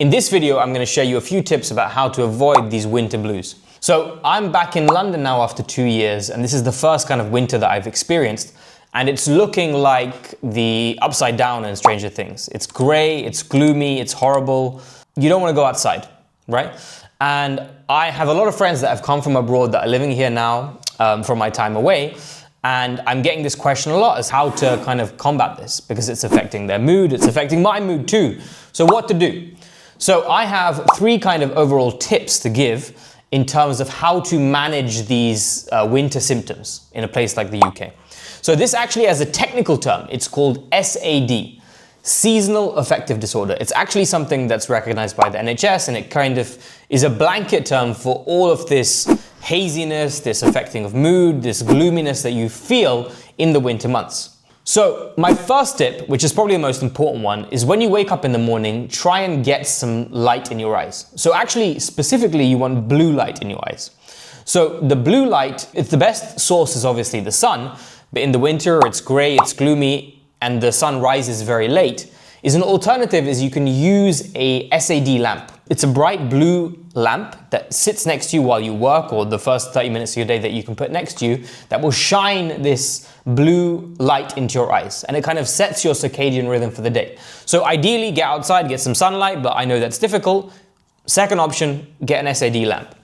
In this video, I'm going to share you a few tips about how to avoid these winter blues. So I'm back in London now after 2 years, and this is the first kind of winter that I've experienced. And it's looking like the Upside Down in Stranger Things. It's grey, it's gloomy, it's horrible. You don't want to go outside, right? And I have a lot of friends that have come from abroad that are living here now from my time away. And I'm getting this question a lot, is how to kind of combat this, because it's affecting their mood, it's affecting my mood too. So what to do? So I have 3 kind of overall tips to give in terms of how to manage these winter symptoms in a place like the UK. So this actually has a technical term. It's called SAD, Seasonal Affective Disorder. It's actually something that's recognized by the NHS, and it kind of is a blanket term for all of this haziness, this affecting of mood, this gloominess that you feel in the winter months. So my first tip, which is probably the most important one, is when you wake up in the morning, try and get some light in your eyes. So actually, specifically, you want blue light in your eyes. So the blue light, it's the best source is obviously the sun, but in the winter, it's gray, it's gloomy, and the sun rises very late. An alternative is you can use a SAD lamp. It's a bright blue lamp that sits next to you while you work, or the first 30 minutes of your day that you can put next to you, that will shine this blue light into your eyes, and it kind of sets your circadian rhythm for the day. So ideally, get outside, get some sunlight, but I know that's difficult. Second option, get an SAD lamp.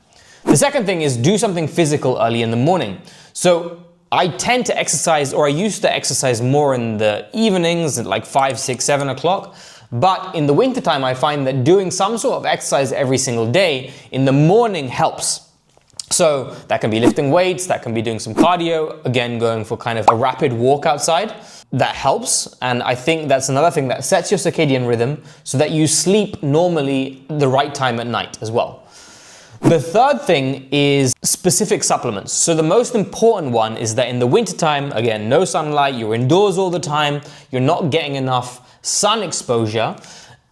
The second thing is do something physical early in the morning. So I tend to exercise, or I used to exercise more in the evenings at like 5, 6, 7 o'clock. But in the wintertime, I find that doing some sort of exercise every single day in the morning helps. So that can be lifting weights, that can be doing some cardio, again, going for kind of a rapid walk outside. That helps. And I think that's another thing that sets your circadian rhythm so that you sleep normally the right time at night as well. The third thing is specific supplements. So the most important one is that in the wintertime, again, no sunlight, you're indoors all the time, you're not getting enough sun exposure,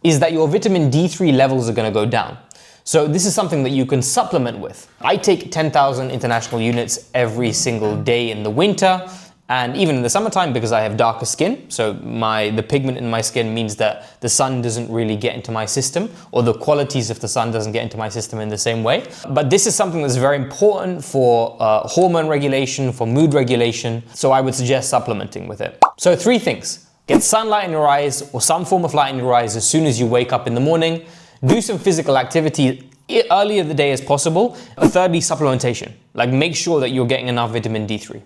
is that your vitamin D3 levels are going to go down. So this is something that you can supplement with. I take 10,000 international units every single day in the winter, and even in the summertime because I have darker skin. So the pigment in my skin means that the sun doesn't really get into my system, or the qualities of the sun doesn't get into my system in the same way. But this is something that's very important for hormone regulation, for mood regulation. So I would suggest supplementing with it. So 3 things. Get sunlight in your eyes, or some form of light in your eyes as soon as you wake up in the morning. Do some physical activity early in the day as possible. Thirdly, supplementation. Like make sure that you're getting enough vitamin D3.